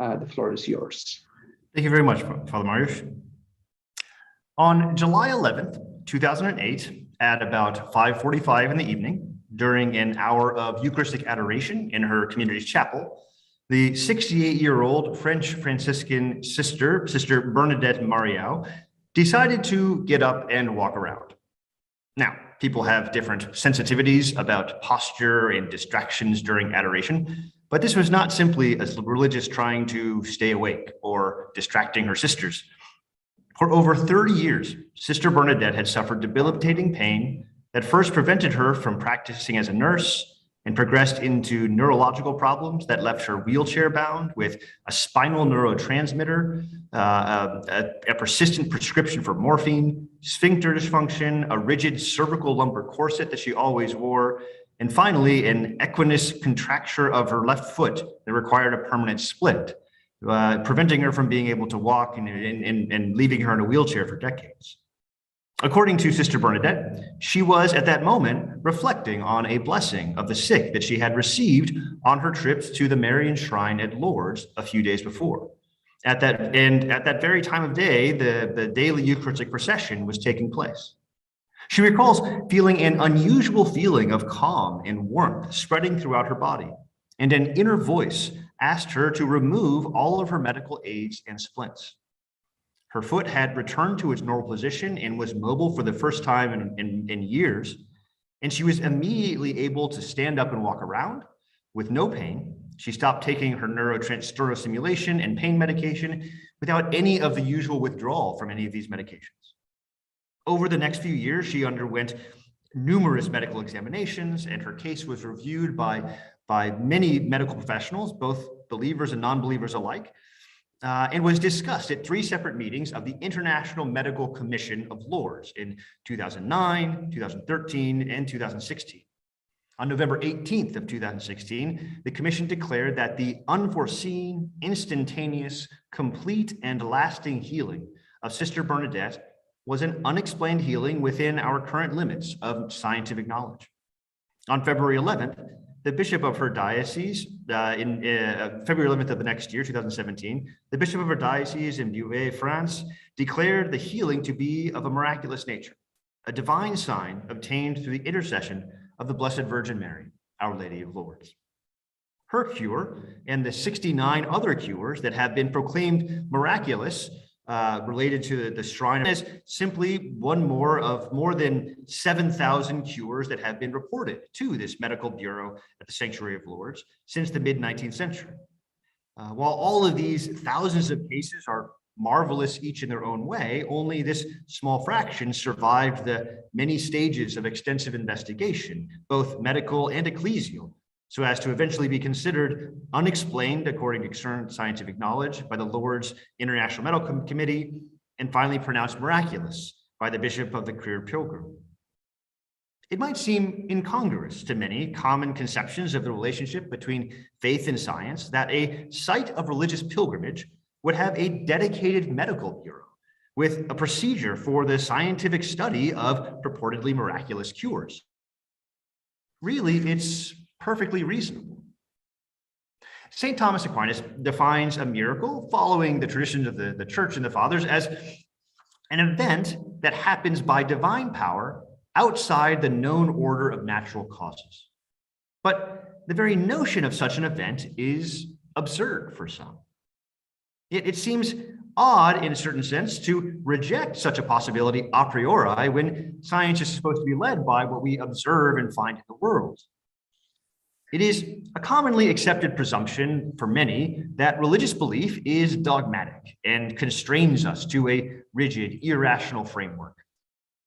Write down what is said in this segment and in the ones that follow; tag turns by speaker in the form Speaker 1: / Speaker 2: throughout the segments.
Speaker 1: The floor is yours.
Speaker 2: Thank you very much, Father Mariusz. On July 11th, 2008, at about 5:45 in the evening, during an hour of Eucharistic adoration in her community's chapel, the 68-year-old French Franciscan sister, Sister Bernadette Mariau, decided to get up and walk around. Now, people have different sensitivities about posture and distractions during adoration, but this was not simply a religious trying to stay awake or distracting her sisters. For over 30 years, Sister Bernadette had suffered debilitating pain that first prevented her from practicing as a nurse and progressed into neurological problems that left her wheelchair-bound with a spinal neurotransmitter, a persistent prescription for morphine, sphincter dysfunction, a rigid cervical lumbar corset that she always wore, and finally, an Aquinas contracture of her left foot that required a permanent splint, preventing her from being able to walk and leaving her in a wheelchair for decades. According to Sister Bernadette, she was at that moment reflecting on a blessing of the sick that she had received on her trips to the Marian Shrine at Lourdes a few days before. At that very time of day, the daily Eucharistic procession was taking place. She recalls feeling an unusual feeling of calm and warmth spreading throughout her body, and an inner voice asked her to remove all of her medical aids and splints. Her foot had returned to its normal position and was mobile for the first time in years, and she was immediately able to stand up and walk around with no pain. She stopped taking her neurostimulation and pain medication without any of the usual withdrawal from any of these medications. Over the next few years, she underwent numerous medical examinations, and her case was reviewed by many medical professionals, both believers and non-believers alike, and was discussed at 3 separate meetings of the International Medical Commission of Lourdes in 2009, 2013, and 2016. On November 18th of 2016, the commission declared that the unforeseen, instantaneous, complete, and lasting healing of Sister Bernadette was an unexplained healing within our current limits of scientific knowledge. On February 11th, the bishop of her diocese, February 11th of the next year, 2017, the bishop of her diocese in Beauvais, France, declared the healing to be of a miraculous nature, a divine sign obtained through the intercession of the Blessed Virgin Mary, Our Lady of Lourdes. Her cure and the 69 other cures that have been proclaimed miraculous related to the shrine is simply one more of more than 7,000 cures that have been reported to this medical bureau at the Sanctuary of Lourdes since the mid-19th century. While all of these thousands of cases are marvelous each in their own way, only this small fraction survived the many stages of extensive investigation, both medical and ecclesial, so as to eventually be considered unexplained according to current scientific knowledge by the Lourdes International Medical Committee, and finally pronounced miraculous by the Bishop of the Queer Pilgrim. It might seem incongruous to many common conceptions of the relationship between faith and science that a site of religious pilgrimage would have a dedicated medical bureau with a procedure for the scientific study of purportedly miraculous cures. Really, it's perfectly reasonable. St. Thomas Aquinas defines a miracle, following the traditions of the Church and the Fathers, as an event that happens by divine power outside the known order of natural causes. But the very notion of such an event is absurd for some. It seems odd in a certain sense to reject such a possibility a priori when science is supposed to be led by what we observe and find in the world. It is a commonly accepted presumption for many that religious belief is dogmatic and constrains us to a rigid, irrational framework,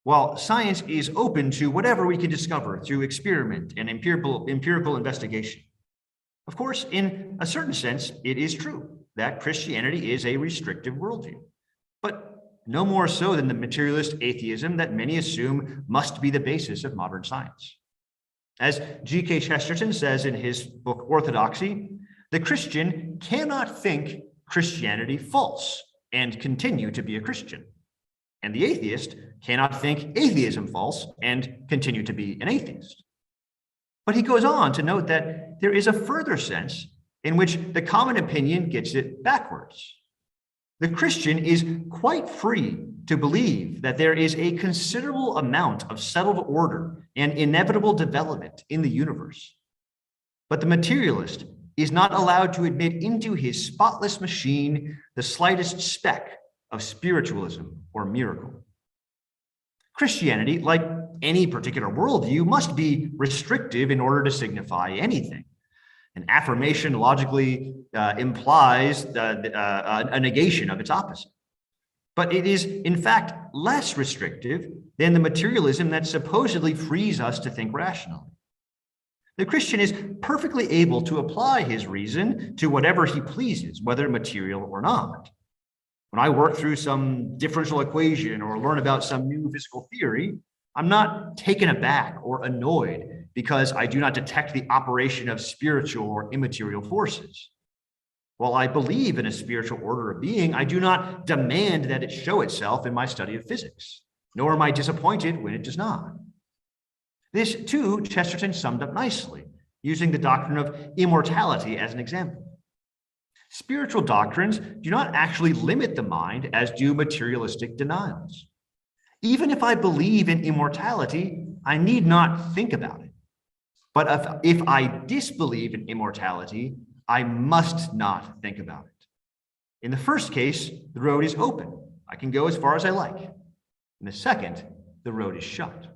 Speaker 2: while science is open to whatever we can discover through experiment and empirical investigation. Of course, in a certain sense, it is true that Christianity is a restrictive worldview, but no more so than the materialist atheism that many assume must be the basis of modern science. As G.K. Chesterton says in his book Orthodoxy, the Christian cannot think Christianity false and continue to be a Christian, and the atheist cannot think atheism false and continue to be an atheist. But he goes on to note that there is a further sense in which the common opinion gets it backwards. The Christian is quite free to believe that there is a considerable amount of settled order and inevitable development in the universe. But the materialist is not allowed to admit into his spotless machine the slightest speck of spiritualism or miracle. Christianity, like any particular worldview, must be restrictive in order to signify anything. An affirmation logically implies a negation of its opposite. But it is, in fact, less restrictive than the materialism that supposedly frees us to think rationally. The Christian is perfectly able to apply his reason to whatever he pleases, whether material or not. When I work through some differential equation or learn about some new physical theory, I'm not taken aback or annoyed because I do not detect the operation of spiritual or immaterial forces. While I believe in a spiritual order of being, I do not demand that it show itself in my study of physics, nor am I disappointed when it does not. This, too, Chesterton summed up nicely, using the doctrine of immortality as an example. Spiritual doctrines do not actually limit the mind as do materialistic denials. Even if I believe in immortality, I need not think about it. But if I disbelieve in immortality, I must not think about it. In the first case, the road is open. I can go as far as I like. In the second, the road is shut.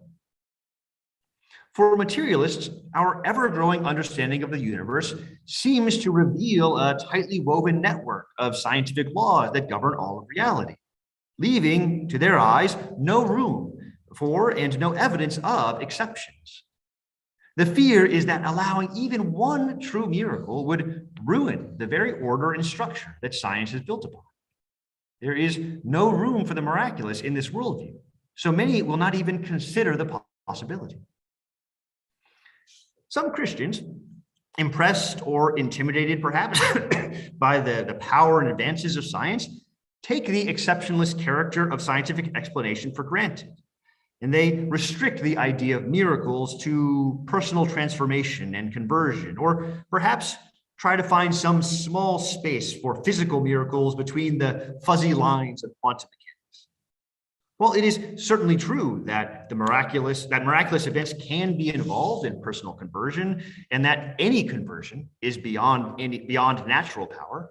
Speaker 2: For materialists, our ever-growing understanding of the universe seems to reveal a tightly woven network of scientific laws that govern all of reality, leaving, to their eyes, no room for and no evidence of exceptions. The fear is that allowing even one true miracle would ruin the very order and structure that science is built upon. There is no room for the miraculous in this worldview, so many will not even consider the possibility. Some Christians, impressed or intimidated perhaps by the power and advances of science, take the exceptionless character of scientific explanation for granted. And they restrict the idea of miracles to personal transformation and conversion, or perhaps try to find some small space for physical miracles between the fuzzy lines of quantum mechanics. Well, it is certainly true that miraculous events can be involved in personal conversion, and that any conversion is beyond natural power.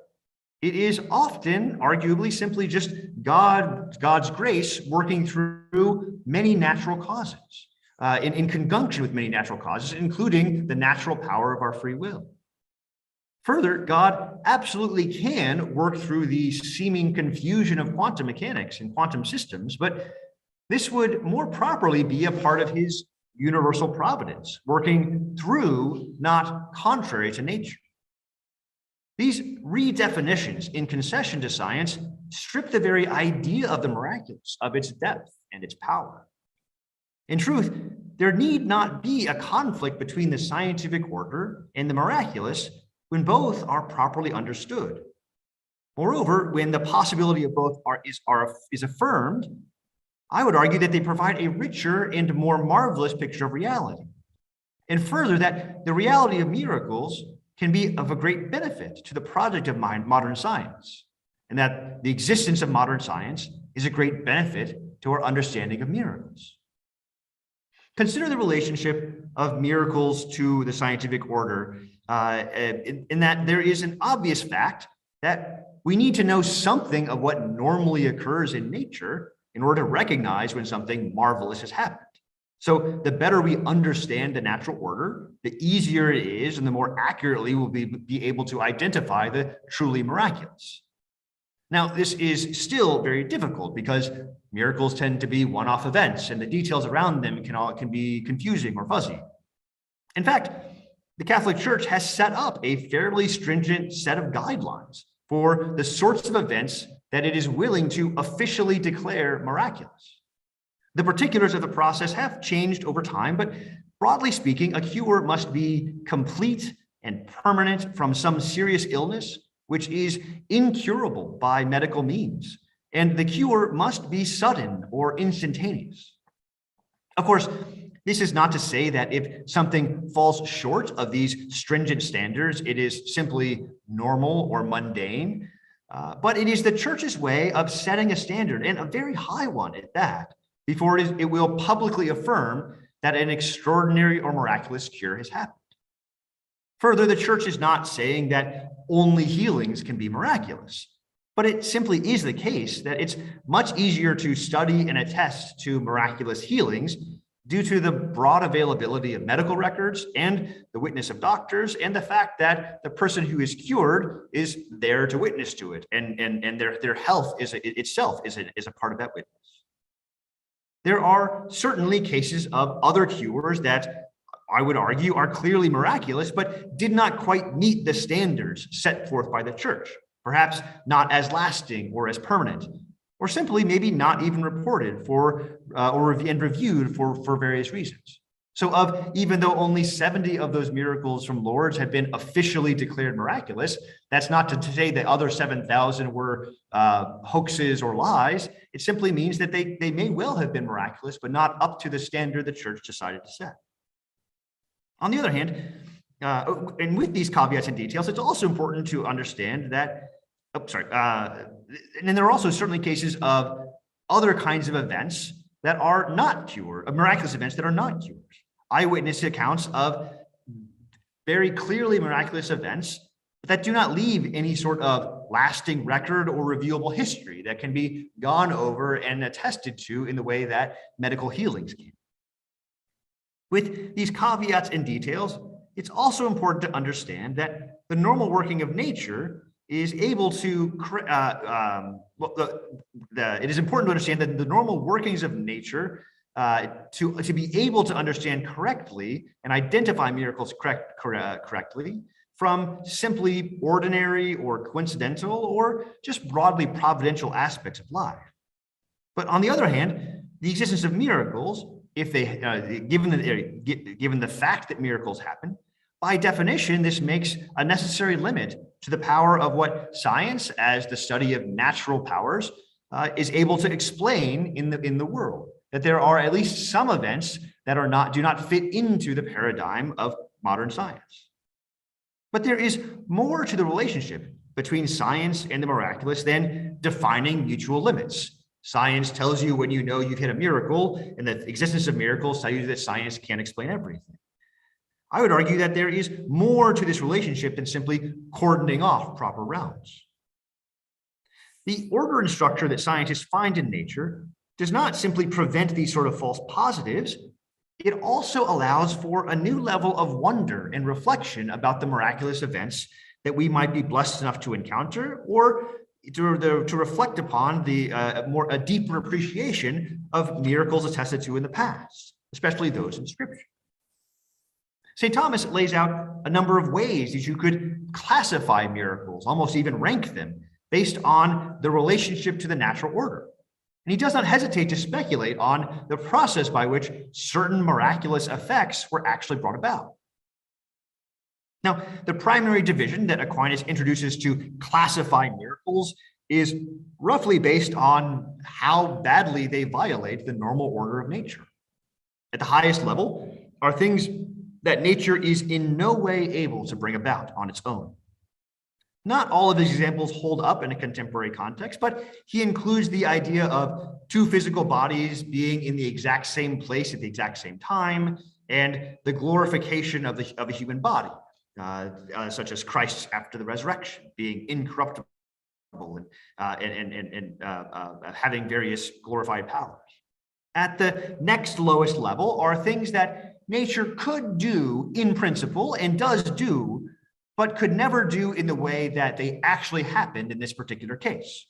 Speaker 2: It is often, arguably, simply just God's grace working through many natural causes, in conjunction with many natural causes, including the natural power of our free will. Further, God absolutely can work through the seeming confusion of quantum mechanics and quantum systems, but this would more properly be a part of his universal providence, working through, not contrary to nature. These redefinitions in concession to science strip the very idea of the miraculous of its depth and its power. In truth, there need not be a conflict between the scientific order and the miraculous when both are properly understood. Moreover, when the possibility of both is affirmed, I would argue that they provide a richer and more marvelous picture of reality. And further, that the reality of miracles can be of a great benefit to the project of modern science, and that the existence of modern science is a great benefit to our understanding of miracles. Consider the relationship of miracles to the scientific order, in that there is an obvious fact that we need to know something of what normally occurs in nature in order to recognize when something marvelous has happened. So the better we understand the natural order, the easier it is and the more accurately we'll be able to identify the truly miraculous. Now, this is still very difficult because miracles tend to be one-off events and the details around them can be confusing or fuzzy. In fact, the Catholic Church has set up a fairly stringent set of guidelines for the sorts of events that it is willing to officially declare miraculous. The particulars of the process have changed over time, but broadly speaking, a cure must be complete and permanent from some serious illness, which is incurable by medical means, and the cure must be sudden or instantaneous. Of course, This is not to say that if something falls short of these stringent standards, it is simply normal or mundane, but it is the church's way of setting a standard, and a very high one at that, before it will publicly affirm that an extraordinary or miraculous cure has happened. Further, the church is not saying that only healings can be miraculous, but it simply is the case that it's much easier to study and attest to miraculous healings due to the broad availability of medical records and the witness of doctors, and the fact that the person who is cured is there to witness to it, and their health itself is a part of that witness. There are certainly cases of other cures that I would argue are clearly miraculous, but did not quite meet the standards set forth by the church, perhaps not as lasting or as permanent, or simply maybe not even reported and reviewed for various reasons. So even though only 70 of those miracles from Lourdes had been officially declared miraculous, that's not to say that other 7,000 were hoaxes or lies. It simply means that they may well have been miraculous, but not up to the standard the church decided to set. On the other hand, and with these caveats and details, it's also important to understand that, and then there are also certainly cases of other kinds of events that are not cured, miraculous events that are not cured. Eyewitness accounts of very clearly miraculous events that do not leave any sort of lasting record or reviewable history that can be gone over and attested to in the way that medical healings can. With these caveats and details, it's also important to understand that the normal working of nature is able to, it is important to understand that the normal workings of nature, to be able to understand correctly and identify miracles correctly from simply ordinary or coincidental or just broadly providential aspects of life. But on the other hand, the existence of miracles, if they, given the fact that miracles happen, by definition, this makes a necessary limit to the power of what science, as the study of natural powers, is able to explain in the world. That there are at least some events that do not fit into the paradigm of modern science. But there is more to the relationship between science and the miraculous than defining mutual limits. Science tells you when you know you've hit a miracle, and the existence of miracles tell you that science can't explain everything. I would argue that there is more to this relationship than simply cordoning off proper realms. The order and structure that scientists find in nature does not simply prevent these sort of false positives, it also allows for a new level of wonder and reflection about the miraculous events that we might be blessed enough to encounter, or to reflect upon a deeper appreciation of miracles attested to in the past, especially those in Scripture. St. Thomas lays out a number of ways that you could classify miracles, almost even rank them, based on the relationship to the natural order. And he does not hesitate to speculate on the process by which certain miraculous effects were actually brought about. Now, the primary division that Aquinas introduces to classify miracles is roughly based on how badly they violate the normal order of nature. At the highest level are things that nature is in no way able to bring about on its own. Not all of these examples hold up in a contemporary context, but he includes the idea of two physical bodies being in the exact same place at the exact same time, and the glorification of the human body, such as Christ after the resurrection, being incorruptible and having various glorified powers. At the next lowest level are things that nature could do in principle and does do, but could never do in the way that they actually happened in this particular case.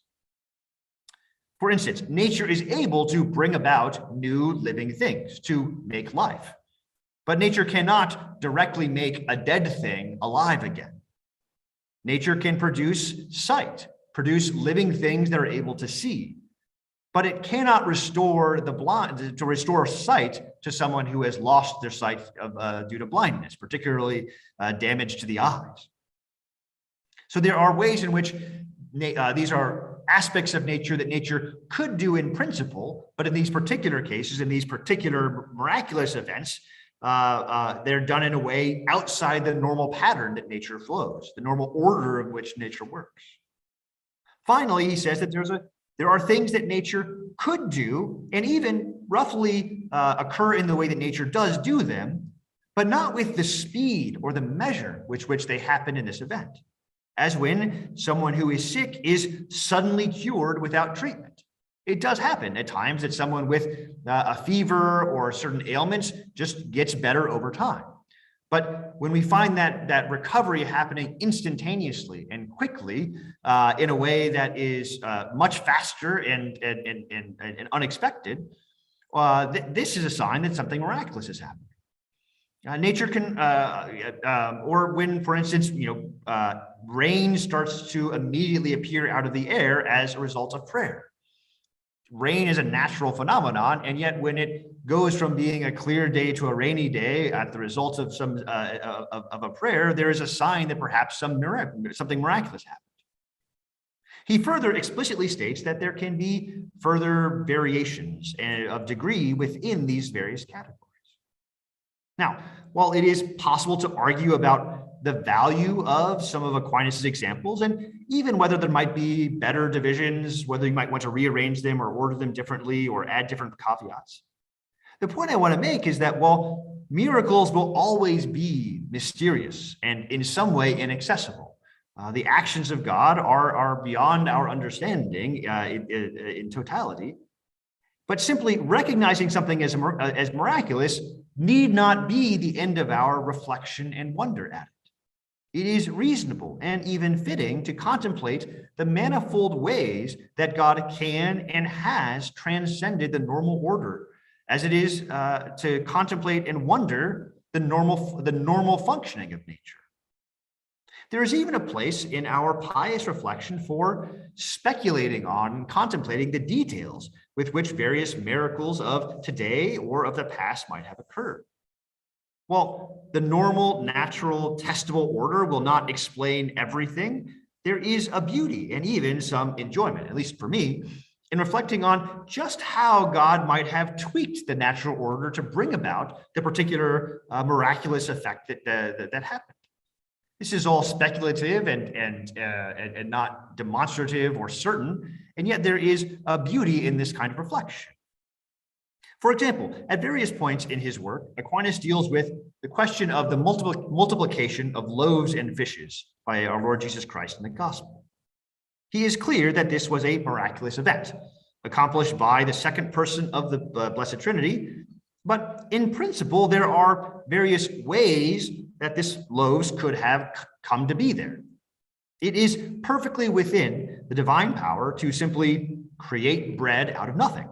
Speaker 2: For instance, nature is able to bring about new living things, to make life, but nature cannot directly make a dead thing alive again. Nature can produce sight, produce living things that are able to see, but it cannot restore the blind, to restore sight to someone who has lost their sight due to blindness, particularly damage to the eyes. So there are ways in which these are aspects of nature that nature could do in principle, but in these particular cases, in these particular miraculous events, they're done in a way outside the normal pattern that nature flows, the normal order of which nature works. Finally, he says that there are things that nature could do and even roughly occur in the way that nature does do them, but not with the speed or the measure with which they happen in this event, as when someone who is sick is suddenly cured without treatment. It does happen at times that someone with a fever or certain ailments just gets better over time. But when we find that recovery happening instantaneously and quickly in a way that is much faster and unexpected, this is a sign that something miraculous is happening. Nature can, or when, for instance, rain starts to immediately appear out of the air as a result of prayer. Rain is a natural phenomenon, and yet when it goes from being a clear day to a rainy day at the result of some of a prayer, there is a sign that perhaps something miraculous happened. He further explicitly states that there can be further variations of degree within these various categories. Now, while it is possible to argue about the value of some of Aquinas' examples, and even whether there might be better divisions, whether you might want to rearrange them or order them differently or add different caveats, the point I want to make is that while miracles will always be mysterious and in some way inaccessible, the actions of God are beyond our understanding in totality, but simply recognizing something as miraculous need not be the end of our reflection and wonder at it. It is reasonable and even fitting to contemplate the manifold ways that God can and has transcended the normal order, as it is to contemplate and wonder the normal functioning of nature. There is even a place in our pious reflection for speculating on and contemplating the details with which various miracles of today or of the past might have occurred. While the normal, natural, testable order will not explain everything, there is a beauty and even some enjoyment, at least for me, in reflecting on just how God might have tweaked the natural order to bring about the particular miraculous effect that happened. This is all speculative and not demonstrative or certain, and yet there is a beauty in this kind of reflection. For example, at various points in his work, Aquinas deals with the question of the multiplication of loaves and fishes by our Lord Jesus Christ in the gospel. He is clear that this was a miraculous event, accomplished by the second person of the Blessed Trinity, but in principle, there are various ways that this loaves could have come to be there. It is perfectly within the divine power to simply create bread out of nothing.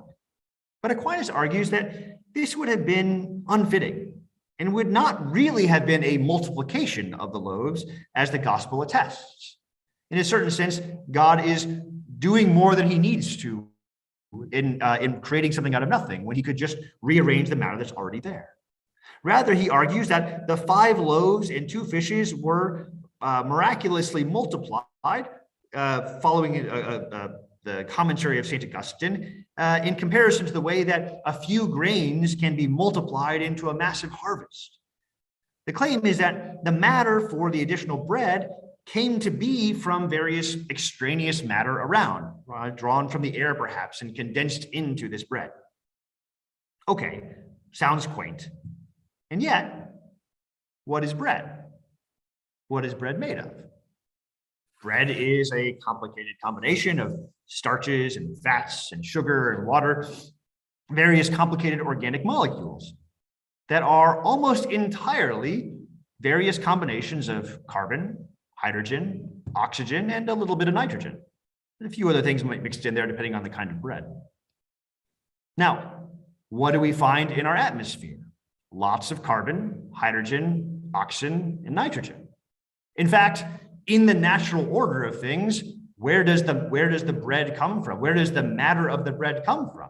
Speaker 2: But Aquinas argues that this would have been unfitting and would not really have been a multiplication of the loaves as the gospel attests. In a certain sense, God is doing more than he needs to in creating something out of nothing when he could just rearrange the matter that's already there. Rather, he argues that the 5 loaves and 2 fishes were miraculously multiplied, following the commentary of St. Augustine, in comparison to the way that a few grains can be multiplied into a massive harvest. The claim is that the matter for the additional bread came to be from various extraneous matter around, drawn from the air perhaps, and condensed into this bread. Okay, sounds quaint. And yet, what is bread? What is bread made of? Bread is a complicated combination of starches and fats and sugar and water, various complicated organic molecules that are almost entirely various combinations of carbon, hydrogen, oxygen, and a little bit of nitrogen. And a few other things might mixed in there depending on the kind of bread. Now, what do we find in our atmosphere? Lots of carbon, hydrogen, oxygen, and nitrogen. In fact, in the natural order of things, where does the bread come from? Where does the matter of the bread come from?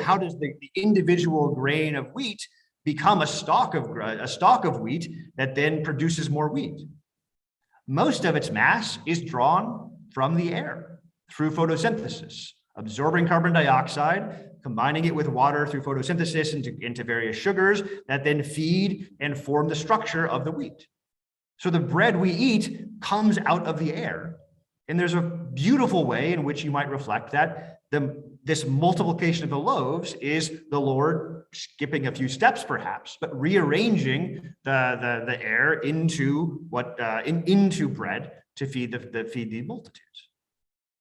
Speaker 2: How does the individual grain of wheat become a stalk of wheat that then produces more wheat? Most of its mass is drawn from the air. through photosynthesis, absorbing carbon dioxide, combining it with water through photosynthesis into various sugars that then feed and form the structure of the wheat. So the bread we eat comes out of the air. And there's a beautiful way in which you might reflect that this multiplication of the loaves is the Lord skipping a few steps perhaps, but rearranging the air into into bread to feed the multitudes.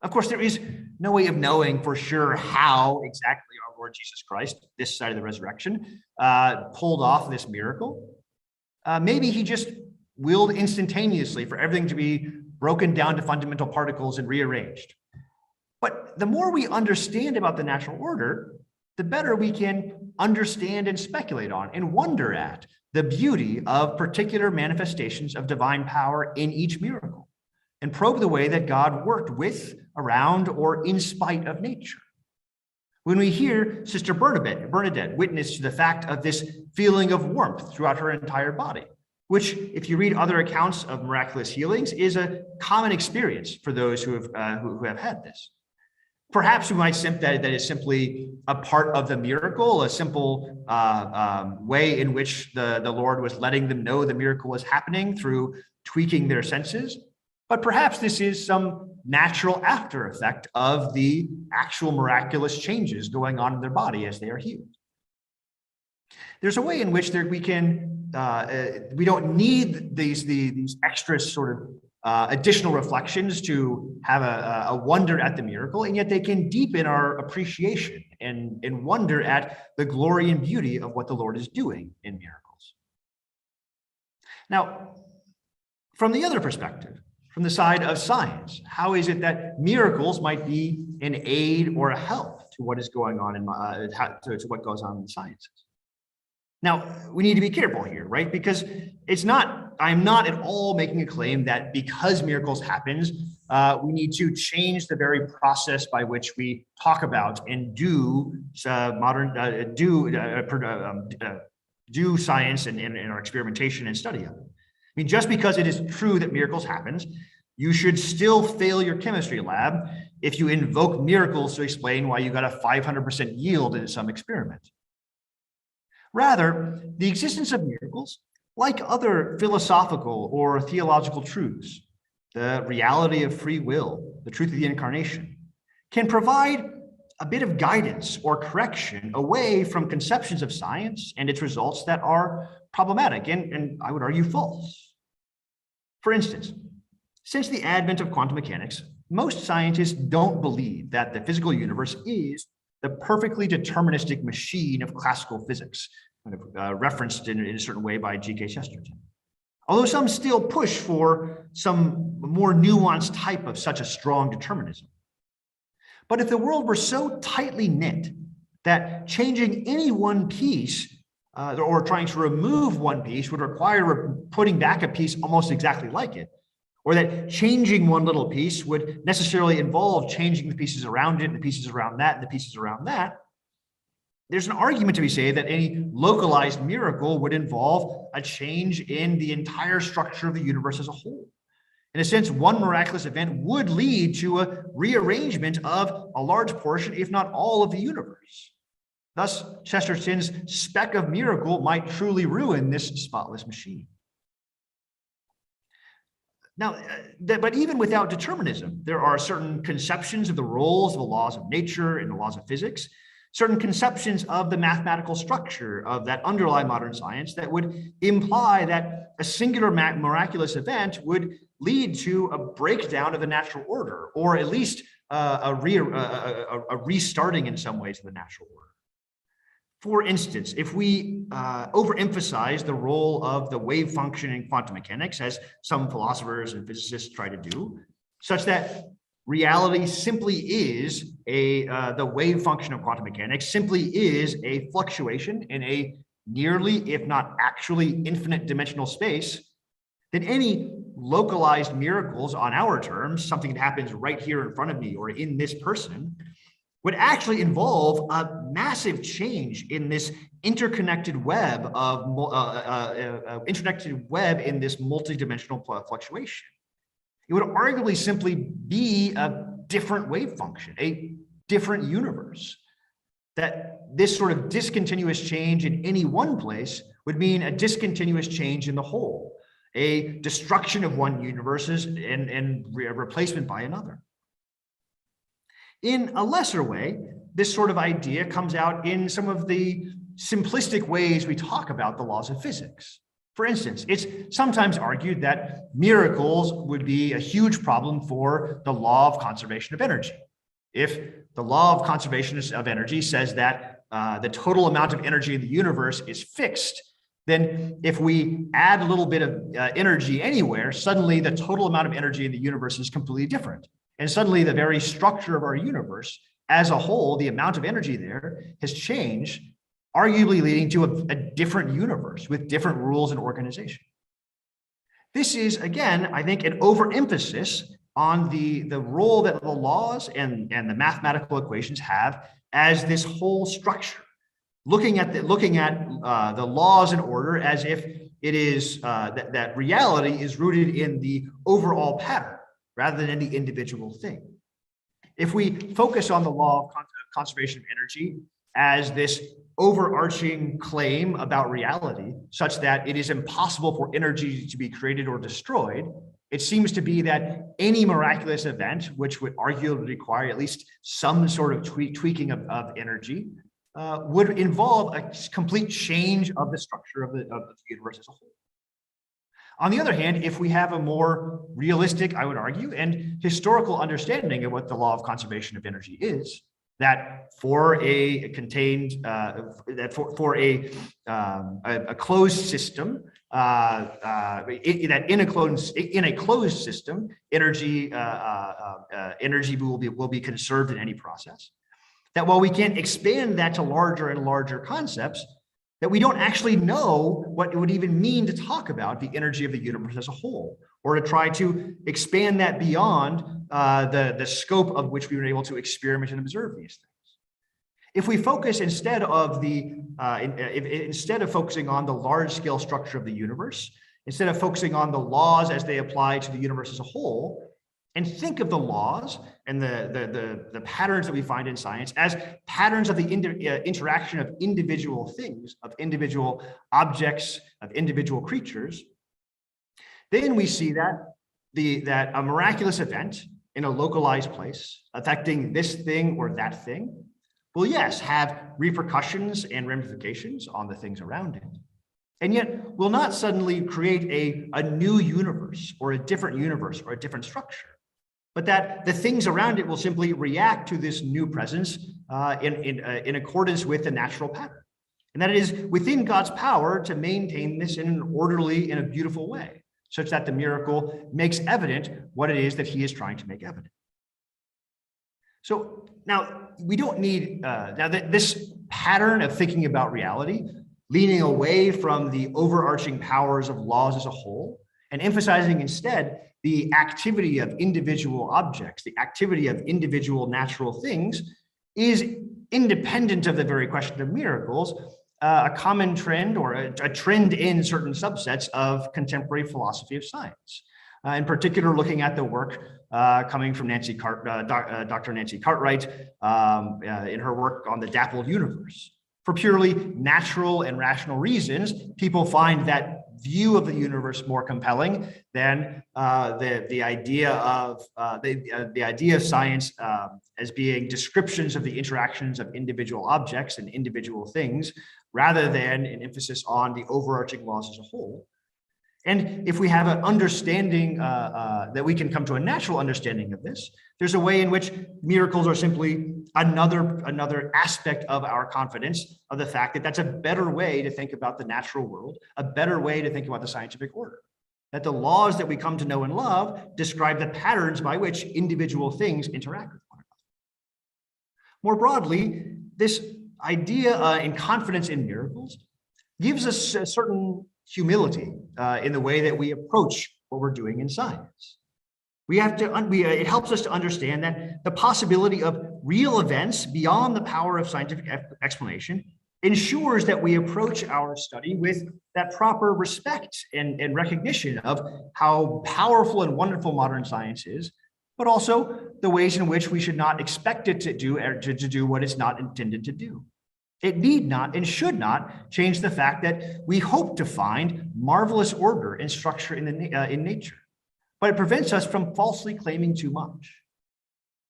Speaker 2: Of course, there is no way of knowing for sure how exactly our Lord Jesus Christ, this side of the resurrection, pulled off this miracle. Maybe he just willed instantaneously for everything to be broken down to fundamental particles and rearranged. But the more we understand about the natural order, the better we can understand and speculate on and wonder at the beauty of particular manifestations of divine power in each miracle, and probe the way that God worked with, around, or in spite of nature. When we hear Sister Bernadette witness to the fact of this feeling of warmth throughout her entire body, which, if you read other accounts of miraculous healings, is a common experience for those who have had this. Perhaps we might think that is simply a part of the miracle, a simple way in which the Lord was letting them know the miracle was happening through tweaking their senses. But perhaps this is some natural after effect of the actual miraculous changes going on in their body as they are healed. There's a way in which we don't need these extra sort of additional reflections to have a wonder at the miracle, and yet they can deepen our appreciation and wonder at the glory and beauty of what the Lord is doing in miracles. Now, from the other perspective, from the side of science, how is it that miracles might be an aid or a help to what is going on to what goes on in the sciences? Now, we need to be careful here, right? Because I'm not at all making a claim that because miracles happens, we need to change the very process by which we talk about and do science and our experimentation and study of it. I mean, just because it is true that miracles happens, you should still fail your chemistry lab if you invoke miracles to explain why you got a 500% yield in some experiment. Rather, the existence of miracles, like other philosophical or theological truths, the reality of free will, the truth of the incarnation, can provide a bit of guidance or correction away from conceptions of science and its results that are problematic and I would argue false. For instance, since the advent of quantum mechanics, most scientists don't believe that the physical universe is the perfectly deterministic machine of classical physics, kind of referenced in a certain way by G.K. Chesterton. Although some still push for some more nuanced type of such a strong determinism. But if the world were so tightly knit that changing any one piece or trying to remove one piece would require putting back a piece almost exactly like it, or that changing one little piece would necessarily involve changing the pieces around it, and the pieces around that, and the pieces around that, there's an argument to be said that any localized miracle would involve a change in the entire structure of the universe as a whole. In a sense, one miraculous event would lead to a rearrangement of a large portion, if not all, of the universe. Thus, Chesterton's speck of miracle might truly ruin this spotless machine. Now, but even without determinism, there are certain conceptions of the roles of the laws of nature and the laws of physics, certain conceptions of the mathematical structure of that underlie modern science that would imply that a singular miraculous event would lead to a breakdown of the natural order, or at least a restarting in some ways of the natural order. For instance, if we overemphasize the role of the wave function in quantum mechanics, as some philosophers and physicists try to do, such that reality simply is the wave function of quantum mechanics simply is a fluctuation in a nearly, if not actually, infinite dimensional space, then any localized miracles on our terms, something that happens right here in front of me or in this person, would actually involve a massive change in this interconnected web in this multidimensional fluctuation. It would arguably simply be a different wave function, a different universe. That this sort of discontinuous change in any one place would mean a discontinuous change in the whole, a destruction of one universe and replacement by another. In a lesser way, this sort of idea comes out in some of the simplistic ways we talk about the laws of physics. For instance, it's sometimes argued that miracles would be a huge problem for the law of conservation of energy. If the law of conservation of energy says that the total amount of energy in the universe is fixed, then if we add a little bit of energy anywhere, suddenly the total amount of energy in the universe is completely different. And suddenly the very structure of our universe as a whole, the amount of energy there has changed, arguably leading to a different universe with different rules and organization. This is, again, I think, an overemphasis on the role that the laws and the mathematical equations have as this whole structure, looking at the laws and order as if it is that reality is rooted in the overall pattern rather than in the individual thing. If we focus on the law of conservation of energy as this overarching claim about reality, such that it is impossible for energy to be created or destroyed, it seems to be that any miraculous event, which would arguably require at least some sort of tweaking of energy, would involve a complete change of the structure of the universe as a whole. On the other hand, if we have a more realistic, I would argue, and historical understanding of what the law of conservation of energy is, that for a contained, for a closed system, that in a closed system, energy will be conserved in any process. That while we can't expand that to larger and larger concepts, that we don't actually know what it would even mean to talk about the energy of the universe as a whole, or to try to expand that beyond the scope of which we were able to experiment and observe these things. If we focus instead of focusing on the large-scale structure of the universe, instead of focusing on the laws as they apply to the universe as a whole, and think of the laws and the patterns that we find in science as patterns of the interaction of individual things, of individual objects, of individual creatures, then we see that a miraculous event in a localized place affecting this thing or that thing will, yes, have repercussions and ramifications on the things around it, and yet will not suddenly create a new universe or a different structure, but that the things around it will simply react to this new presence in accordance with the natural pattern. And that it is within God's power to maintain this in an orderly and a beautiful way, such that the miracle makes evident what it is that he is trying to make evident. So now we don't need, this pattern of thinking about reality, leaning away from the overarching powers of laws as a whole, and emphasizing instead the activity of individual objects, the activity of individual natural things, is independent of the very question of miracles, a common trend or a trend in certain subsets of contemporary philosophy of science. In particular, looking at the work coming from Dr. Nancy Cartwright in her work on the dappled universe. For purely natural and rational reasons, people find that view of the universe more compelling than the idea of science as being descriptions of the interactions of individual objects and individual things, rather than an emphasis on the overarching laws as a whole. And if we have an understanding that we can come to a natural understanding of this, there's a way in which miracles are simply another aspect of our confidence of the fact that that's a better way to think about the natural world, a better way to think about the scientific order. That the laws that we come to know and love describe the patterns by which individual things interact with one another. More broadly, this idea and confidence in miracles gives us a certain humility in the way that we approach what we're doing in science. It helps us to understand that the possibility of real events beyond the power of scientific explanation ensures that we approach our study with that proper respect and recognition of how powerful and wonderful modern science is, but also the ways in which we should not expect it to do what it's not intended to do. It need not and should not change the fact that we hope to find marvelous order and structure in nature, but it prevents us from falsely claiming too much.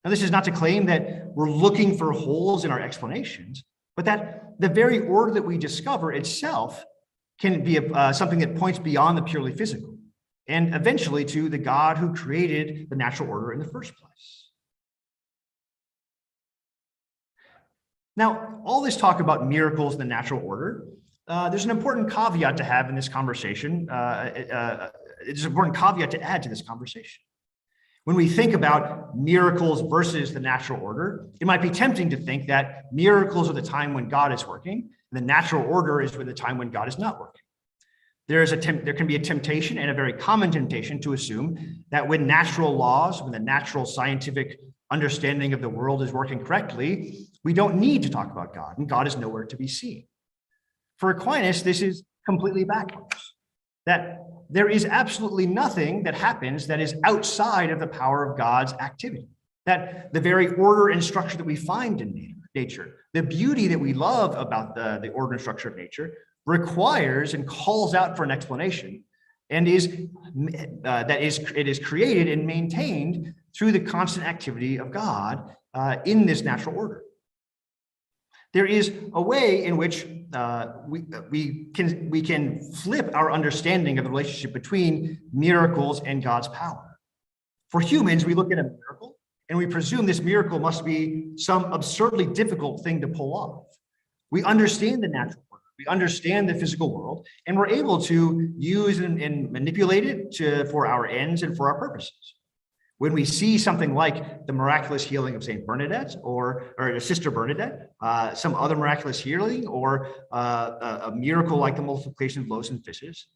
Speaker 2: Now, this is not to claim that we're looking for holes in our explanations, but that the very order that we discover itself can be something that points beyond the purely physical and eventually to the God who created the natural order in the first place. Now, all this talk about miracles in the natural order, there's an important caveat to have in this conversation. It's an important caveat to add to this conversation. When we think about miracles versus the natural order, it might be tempting to think that miracles are the time when God is working, and the natural order is the time when God is not working. There can be a temptation, and a very common temptation, to assume that when natural laws, when the natural scientific understanding of the world is working correctly, we don't need to talk about God, and God is nowhere to be seen. For Aquinas, this is completely backwards. That there is absolutely nothing that happens that is outside of the power of God's activity. That the very order and structure that we find in nature, the beauty that we love about the order and structure of nature, requires and calls out for an explanation, and it is created and maintained through the constant activity of God in this natural order. There is a way in which we can flip our understanding of the relationship between miracles and God's power. For humans, we look at a miracle and we presume this miracle must be some absurdly difficult thing to pull off. We understand the natural order, we understand the physical world, and we're able to use and manipulate it for our ends and for our purposes. When we see something like the miraculous healing of Saint Bernadette or Sister Bernadette, some other miraculous healing, or a miracle like the multiplication of loaves and fishes,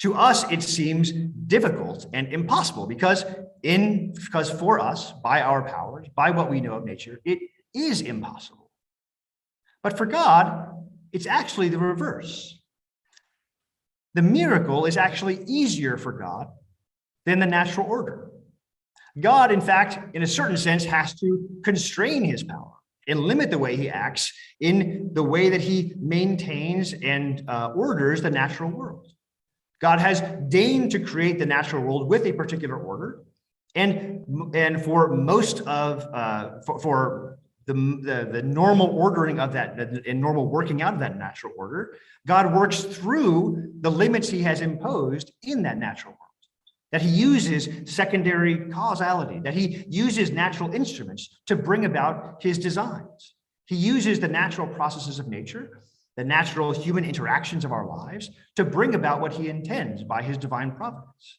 Speaker 2: to us it seems difficult and impossible because for us, by our powers, by what we know of nature, it is impossible. But for God, it's actually the reverse. The miracle is actually easier for God than the natural order. God, in fact, in a certain sense, has to constrain his power and limit the way he acts in the way that he maintains and orders the natural world. God has deigned to create the natural world with a particular order, and for most of the normal ordering of that and normal working out of that natural order, God works through the limits he has imposed in that natural world. That he uses secondary causality, that he uses natural instruments to bring about his designs. He uses the natural processes of nature, the natural human interactions of our lives, to bring about what he intends by his divine providence.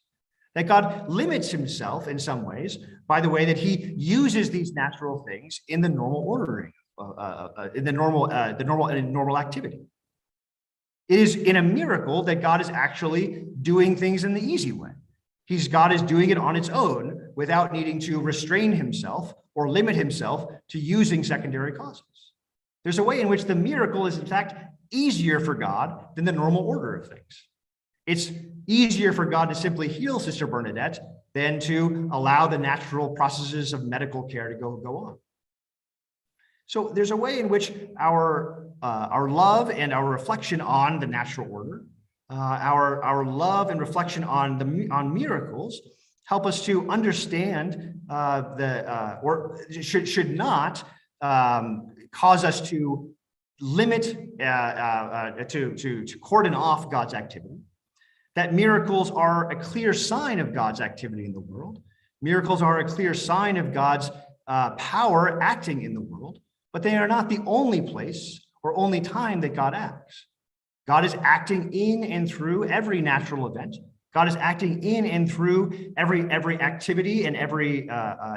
Speaker 2: That God limits himself in some ways by the way that he uses these natural things in the normal ordering, in the normal activity. It is in a miracle that God is actually doing things in the easy way. God is doing it on its own without needing to restrain himself or limit himself to using secondary causes. There's a way in which the miracle is, in fact, easier for God than the normal order of things. It's easier for God to simply heal Sister Bernadette than to allow the natural processes of medical care to go on. So there's a way in which our love and our reflection on the natural order, our love and reflection on miracles, help us to understand should not cause us to limit to cordon off God's activity. That miracles are a clear sign of God's activity in the world. Miracles are a clear sign of God's power acting in the world, but they are not the only place or only time that God acts. God is acting in and through every natural event. God is acting in and through every activity and every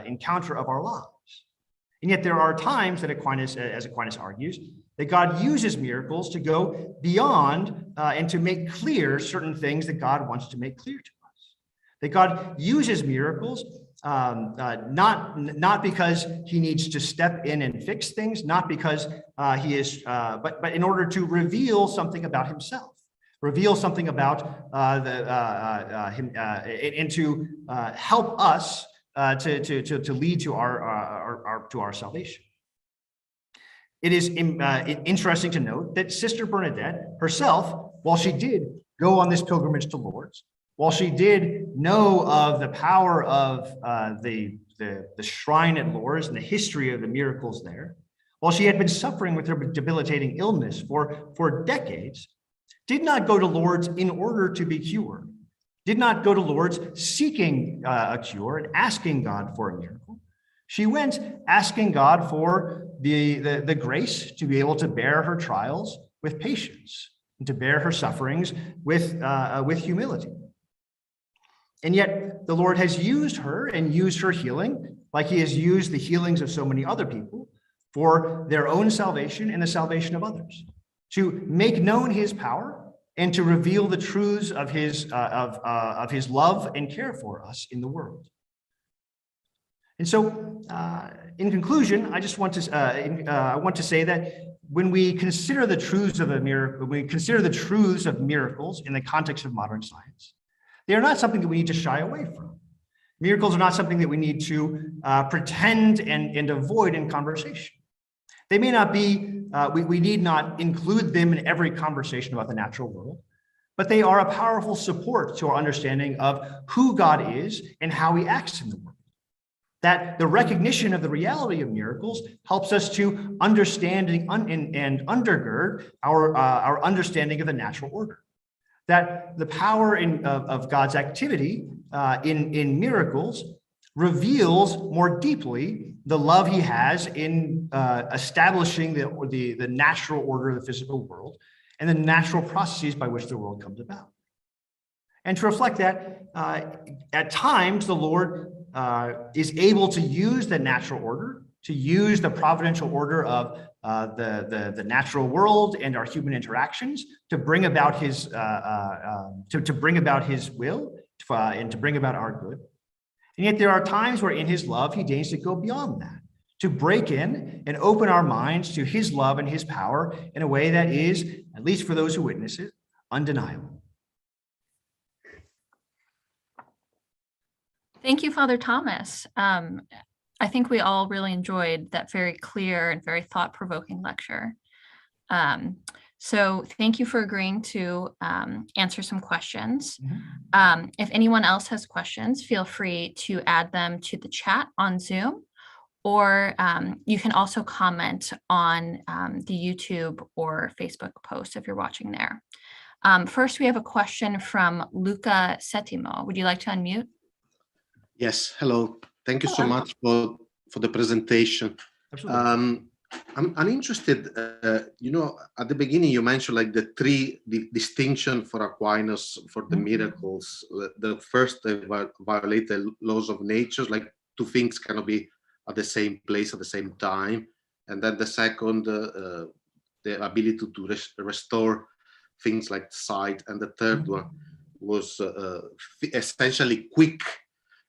Speaker 2: encounter of our lives. And yet there are times that as Aquinas argues, that God uses miracles to go beyond and to make clear certain things that God wants to make clear to us. That God uses miracles not because he needs to step in and fix things, not because but in order to reveal something about himself, reveal something about him, and to help us to lead to our salvation. It is interesting to note that Sister Bernadette herself, while she did go on this pilgrimage to Lourdes, while she did know of the power of the shrine at Lourdes and the history of the miracles there, while she had been suffering with her debilitating illness for decades, did not go to Lourdes in order to be cured, did not go to Lourdes seeking a cure and asking God for a miracle. She went asking God for the grace to be able to bear her trials with patience and to bear her sufferings with humility. And yet the Lord has used her and used her healing, like he has used the healings of so many other people, for their own salvation and the salvation of others, to make known his power and to reveal the truths of his love and care for us in the world. And so, in conclusion, I just want to say that when we consider the truths of miracles in the context of modern science, they are not something that we need to shy away from. Miracles are not something that we need to pretend and avoid in conversation. They may not be, we need not include them in every conversation about the natural world, but they are a powerful support to our understanding of who God is and how he acts in the world. That the recognition of the reality of miracles helps us to understand and undergird our understanding of the natural order. That the power of God's activity in miracles reveals more deeply the love he has in establishing the natural order of the physical world and the natural processes by which the world comes about. And to reflect that, at times the Lord is able to use the natural order, to use the providential order of the natural world and our human interactions to bring about his to bring about his will and to bring about our good. And yet there are times where in his love, he deigns to go beyond that, to break in and open our minds to his love and his power in a way that is, at least for those who witness it, undeniable.
Speaker 1: Thank you, Father Thomas. I think we all really enjoyed that very clear and very thought-provoking lecture. So thank you for agreeing to answer some questions.
Speaker 2: Mm-hmm.
Speaker 1: If anyone else has questions, feel free to add them to the chat on Zoom, or you can also comment on the YouTube or Facebook post if you're watching there. First, we have a question from Luca Settimo. Would you like to unmute?
Speaker 3: Yes, hello. Thank you so much for the presentation.
Speaker 2: Absolutely.
Speaker 3: I'm interested, at the beginning you mentioned like the distinction for Aquinas for the miracles. The first, they violate the laws of nature, like two things cannot be at the same place at the same time. And then the second, the ability to restore things like sight. And the third one was essentially quick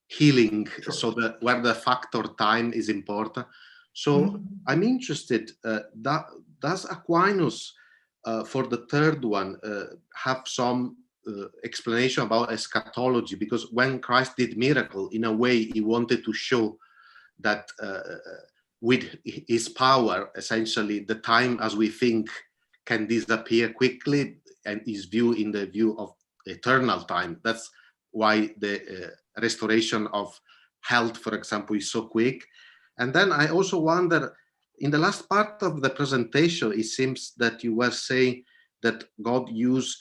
Speaker 3: healing,
Speaker 2: Sure.
Speaker 3: So that where the factor time is important. So I'm interested, does Aquinas for the third one have some explanation about eschatology? Because when Christ did miracle, in a way he wanted to show that with his power, essentially the time as we think can disappear quickly, and is viewed in the view of eternal time. That's why the restoration of health, for example, is so quick. And then I also wonder, in the last part of the presentation, it seems that you were saying that God used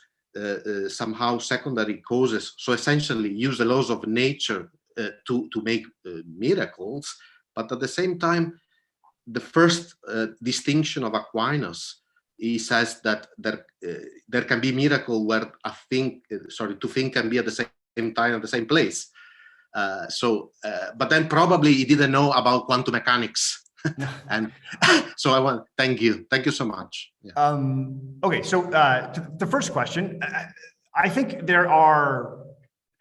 Speaker 3: somehow secondary causes, so essentially use the laws of nature to make miracles. But at the same time, the first distinction of Aquinas, he says that there can be miracle where two things can be at the same time at the same place. But then probably he didn't know about quantum mechanics. And so I want, thank you so much. Yeah.
Speaker 2: Okay, so the first question, I think there are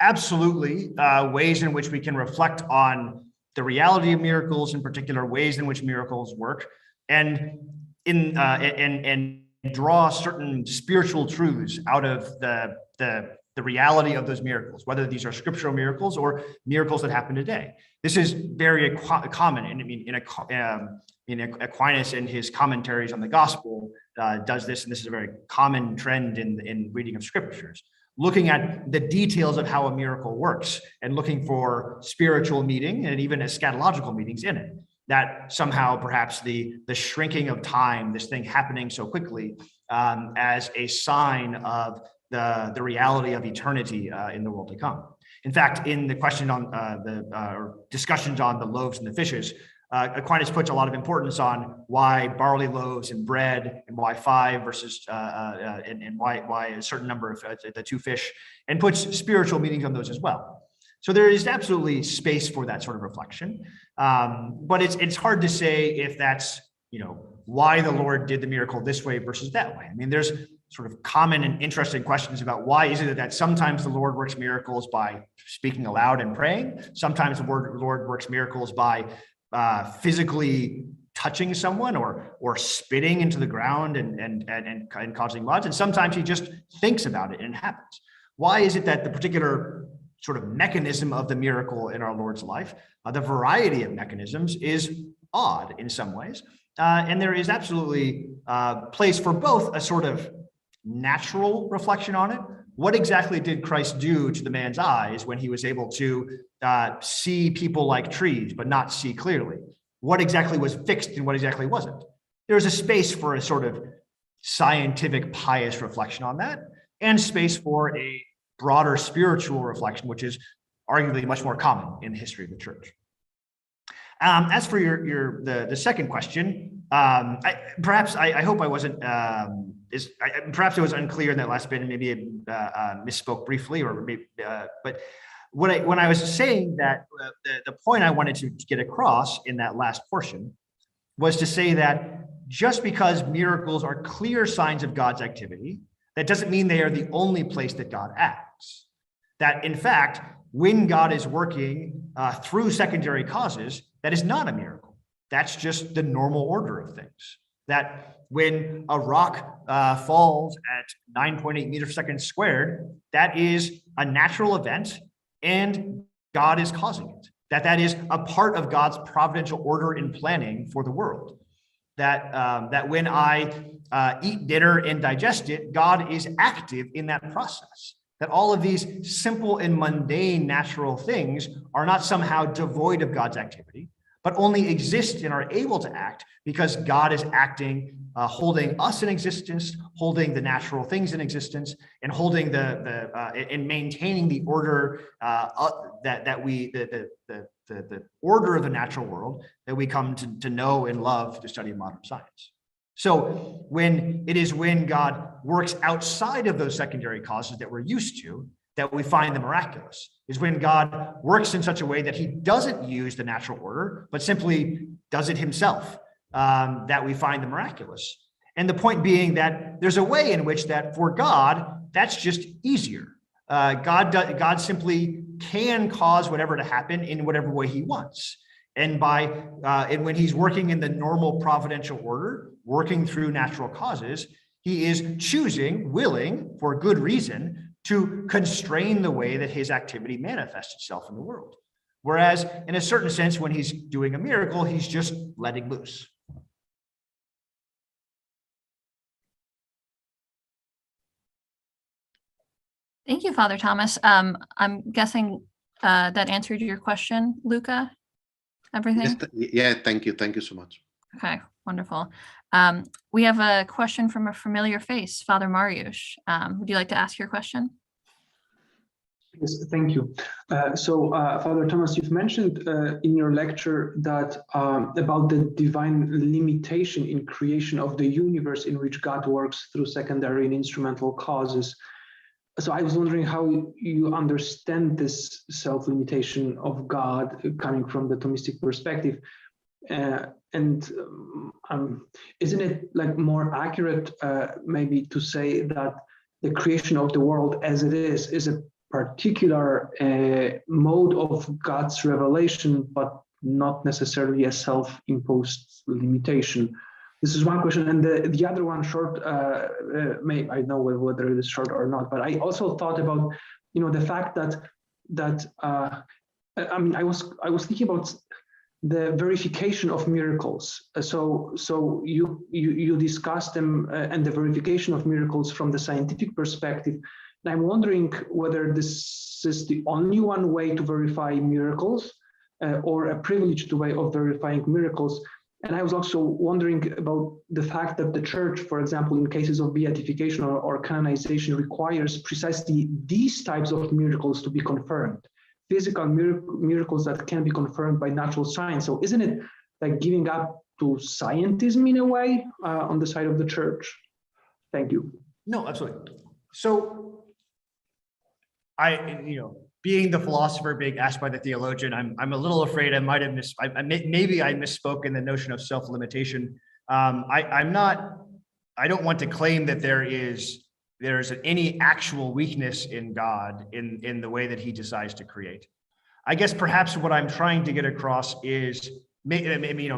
Speaker 2: absolutely ways in which we can reflect on the reality of miracles, in particular ways in which miracles work, and draw certain spiritual truths out of the the reality of those miracles, whether these are scriptural miracles or miracles that happen today. This is very common, and I mean, in Aquinas in his commentaries on the gospel does this, and this is a very common trend in reading of scriptures, looking at the details of how a miracle works and looking for spiritual meaning and even eschatological meanings in it. That somehow perhaps the shrinking of time, this thing happening so quickly, as a sign of the reality of eternity in the world to come. In fact, in the question on the discussions on the loaves and the fishes, Aquinas puts a lot of importance on why barley loaves and bread, and why 5 versus and why a certain number of the 2 fish, and puts spiritual meanings on those as well. So there is absolutely space for that sort of reflection, but it's hard to say if that's why the Lord did the miracle this way versus that way. I mean, there's sort of common and interesting questions about why is it that sometimes the Lord works miracles by speaking aloud and praying, sometimes the Lord works miracles by physically touching someone or spitting into the ground and causing mud, and sometimes he just thinks about it and it happens. Why is it that the particular sort of mechanism of the miracle in our Lord's life, the variety of mechanisms, is odd in some ways, and there is absolutely place for both a sort of natural reflection on it. What exactly did Christ do to the man's eyes when he was able to see people like trees, but not see clearly? What exactly was fixed and what exactly wasn't? There's a space for a sort of scientific, pious reflection on that, and space for a broader spiritual reflection, which is arguably much more common in the history of the church. As for the second question, I hope I wasn't perhaps it was unclear in that last bit, and maybe I misspoke briefly, or maybe, but when I was saying that the point I wanted to get across in that last portion was to say that just because miracles are clear signs of God's activity, that doesn't mean they are the only place that God acts. That in fact, when God is working through secondary causes, that is not a miracle. That's just the normal order of things. That when a rock falls at 9.8 meters per second squared, that is a natural event and God is causing it. That is a part of God's providential order and planning for the world. That when I eat dinner and digest it, God is active in that process. That all of these simple and mundane natural things are not somehow devoid of God's activity, but only exist and are able to act because God is acting, holding us in existence, holding the natural things in existence, and holding and maintaining the order the order of the natural world that we come to know and love to study modern science. So when God works outside of those secondary causes that we're used to, that we find the miraculous, is when God works in such a way that he doesn't use the natural order, but simply does it himself, that we find the miraculous. And the point being that there's a way in which that for God, that's just easier. God simply can cause whatever to happen in whatever way he wants. And when he's working in the normal providential order, working through natural causes, he is willing, for good reason, to constrain the way that his activity manifests itself in the world. Whereas, in a certain sense, when he's doing a miracle, he's just letting loose.
Speaker 1: Thank you, Father Thomas. I'm guessing that answered your question, Luca? Everything?
Speaker 3: Yes, thank you. Thank you so much.
Speaker 1: Okay, wonderful. We have a question from a familiar face, Father Mariusz. Would you like to ask your question?
Speaker 4: Yes, thank you. Father Thomas, you've mentioned in your lecture that about the divine limitation in creation of the universe in which God works through secondary and instrumental causes. So I was wondering how you understand this self-limitation of God coming from the Thomistic perspective. Isn't it like more accurate maybe to say that the creation of the world as it is a particular mode of God's revelation, but not necessarily a self-imposed limitation? This is one question, and the other one short. I know whether it is short or not, but I also thought about, the fact that I mean, I was thinking about the verification of miracles. So you discussed them and the verification of miracles from the scientific perspective. And I'm wondering whether this is the only one way to verify miracles, or a privileged way of verifying miracles. And I was also wondering about the fact that the church, for example, in cases of beatification or canonization, requires precisely these types of miracles to be confirmed, physical miracles that can be confirmed by natural science. So isn't it like giving up to scientism in a way on the side of the church? Thank you.
Speaker 2: No, absolutely. So being the philosopher being asked by the theologian, I'm a little afraid I might have maybe I misspoke in the notion of self-limitation. I don't want to claim that there's any actual weakness in God in the way that he decides to create. I guess perhaps what I'm trying to get across is, maybe maybe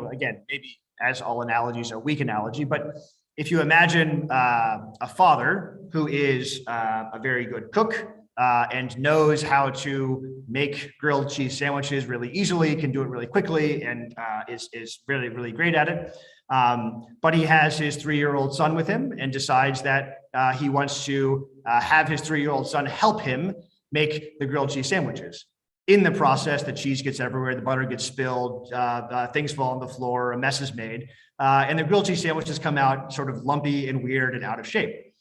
Speaker 2: as all analogies are weak analogy, but if you imagine a father who is a very good cook, and knows how to make grilled cheese sandwiches really easily, can do it really quickly, and is really, really great at it. But he has his 3-year-old son with him and decides that he wants to have his 3-year-old son help him make the grilled cheese sandwiches. In the process, the cheese gets everywhere, the butter gets spilled, things fall on the floor, a mess is made, and the grilled cheese sandwiches come out sort of lumpy and weird and out of shape.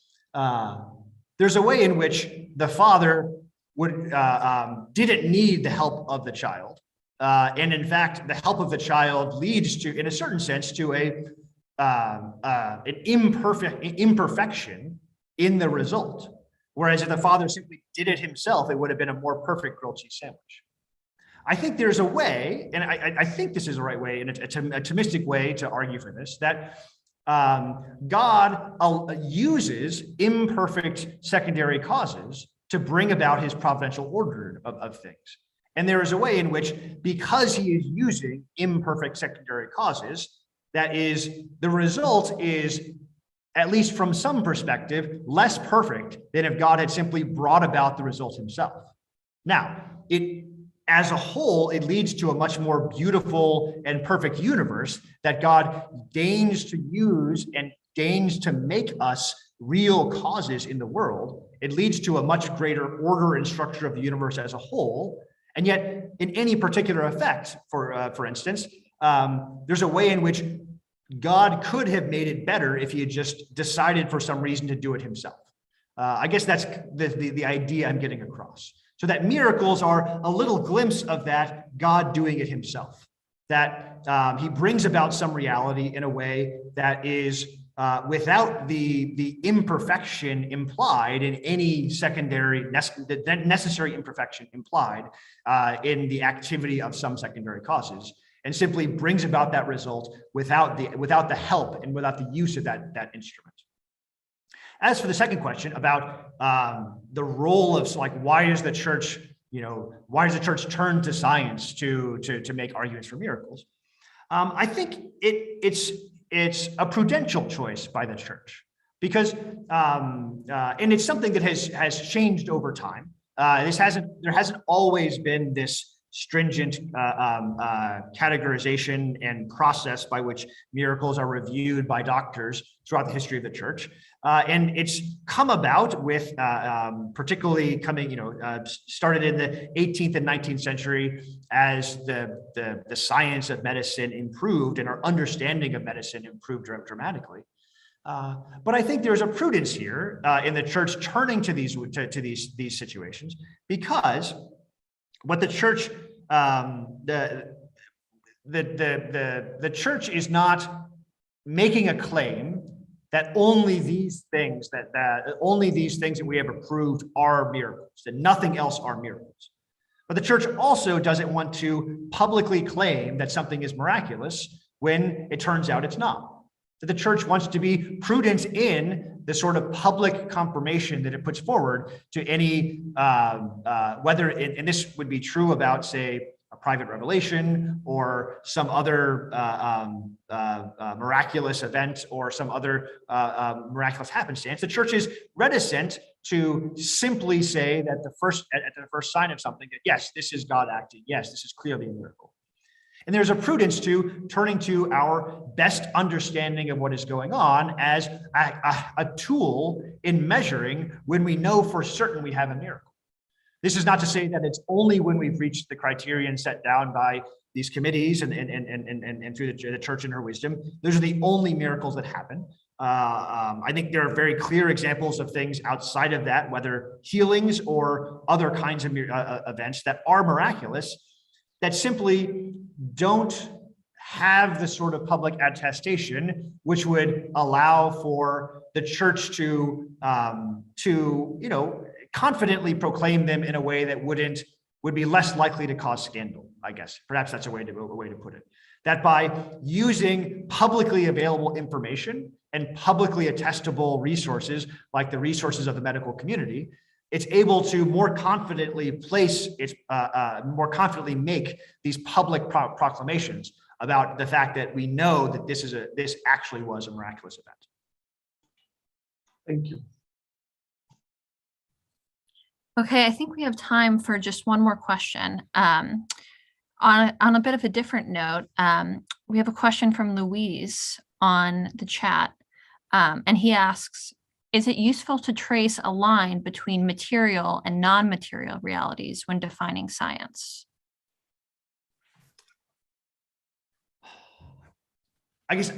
Speaker 2: There's a way in which the father didn't need the help of the child. And in fact, the help of the child leads to, in a certain sense, to an imperfection in the result. Whereas if the father simply did it himself, it would have been a more perfect grilled cheese sandwich. I think there's a way, and I think this is the right way, and a Thomistic way to argue for this, that God uses imperfect secondary causes to bring about his providential order of things. And there is a way in which, because he is using imperfect secondary causes, that is, the result is, at least from some perspective, less perfect than if God had simply brought about the result himself. Now, as a whole, it leads to a much more beautiful and perfect universe that God deigns to use and deigns to make us real causes in the world. It leads to a much greater order and structure of the universe as a whole. And yet, in any particular effect, for instance, there's a way in which God could have made it better if he had just decided for some reason to do it himself. I guess that's the idea I'm getting across. So that miracles are a little glimpse of that God doing it himself, that he brings about some reality in a way that is without the imperfection implied in any secondary, necessary imperfection implied in the activity of some secondary causes, and simply brings about that result without the help and without the use of that instrument. As for the second question about the role of, like, why does the church turn to science to make arguments for miracles? I think it's a prudential choice by the church, because and it's something that has changed over time. There hasn't always been this stringent categorization and process by which miracles are reviewed by doctors throughout the history of the church. And it's come about with particularly started in the 18th and 19th century as the science of medicine improved and our understanding of medicine improved dramatically. But I think there's a prudence here in the church turning to these situations, because what the church, the church is not making a claim that only these things that we have approved are miracles, that nothing else are miracles. But the church also doesn't want to publicly claim that something is miraculous when it turns out it's not. That the church wants to be prudent in the sort of public confirmation that it puts forward to any, and this would be true about, say, a private revelation or some other miraculous event or some other miraculous happenstance. The church is reticent to simply say that at the first sign of something, that yes, this is God acting. Yes, this is clearly a miracle. And there's a prudence to turning to our best understanding of what is going on as a tool in measuring when we know for certain we have a miracle. This is not to say that it's only when we've reached the criterion set down by these committees and through the church in her wisdom. Those are the only miracles that happen. I think there are very clear examples of things outside of that, whether healings or other kinds of events that are miraculous, that simply don't have the sort of public attestation which would allow for the church to confidently proclaim them in a way that would be less likely to cause scandal, I guess. Perhaps that's a way to put it. That by using publicly available information and publicly attestable resources, like the resources of the medical community, it's able to more confidently make these public proclamations about the fact that we know that this actually was a miraculous event.
Speaker 4: Thank you.
Speaker 1: Okay, I think we have time for just one more question. On a bit of a different note, we have a question from Louise on the chat, and he asks, is it useful to trace a line between material and non-material realities when defining science?
Speaker 2: I guess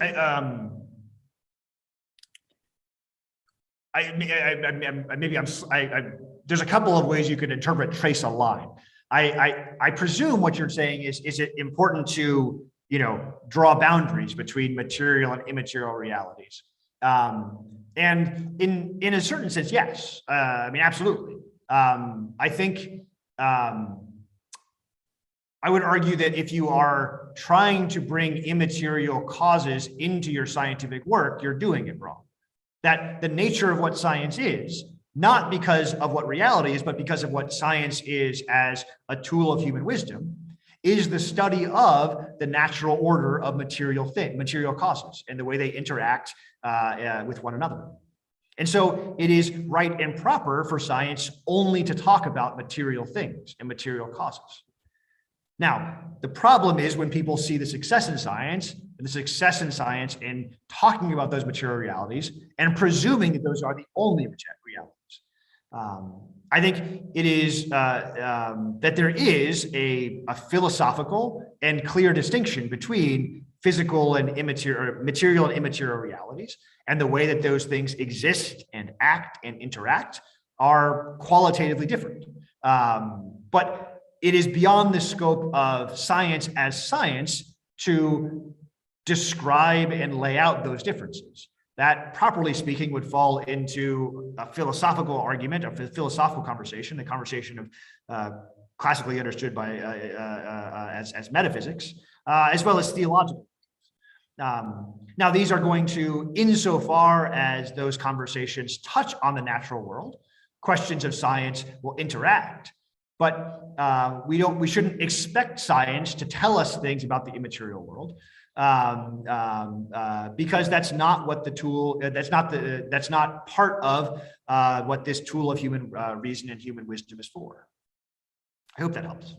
Speaker 2: there's a couple of ways you could interpret trace a line. I presume what you're saying is it important to draw boundaries between material and immaterial realities? And in a certain sense, yes. Absolutely. I think I would argue that if you are trying to bring immaterial causes into your scientific work, you're doing it wrong. That the nature of what science is, not because of what reality is, but because of what science is as a tool of human wisdom, is the study of the natural order of material causes and the way they interact with one another. And so it is right and proper for science only to talk about material things and material causes. Now, the problem is when people see the success in science in talking about those material realities and presuming that those are the only realities. I think it is that there is a philosophical and clear distinction between physical and material and immaterial realities, and the way that those things exist and act and interact are qualitatively different. But it is beyond the scope of science as science to describe and lay out those differences. That, properly speaking, would fall into a philosophical argument, a philosophical conversation, the conversation of classically understood by as metaphysics, as well as theological. Now, these are going to, insofar as those conversations touch on the natural world, questions of science will interact. But we shouldn't expect science to tell us things about the immaterial world, because that's not what the tool. That's not part of what this tool of human reason and human wisdom is for. I hope that helps.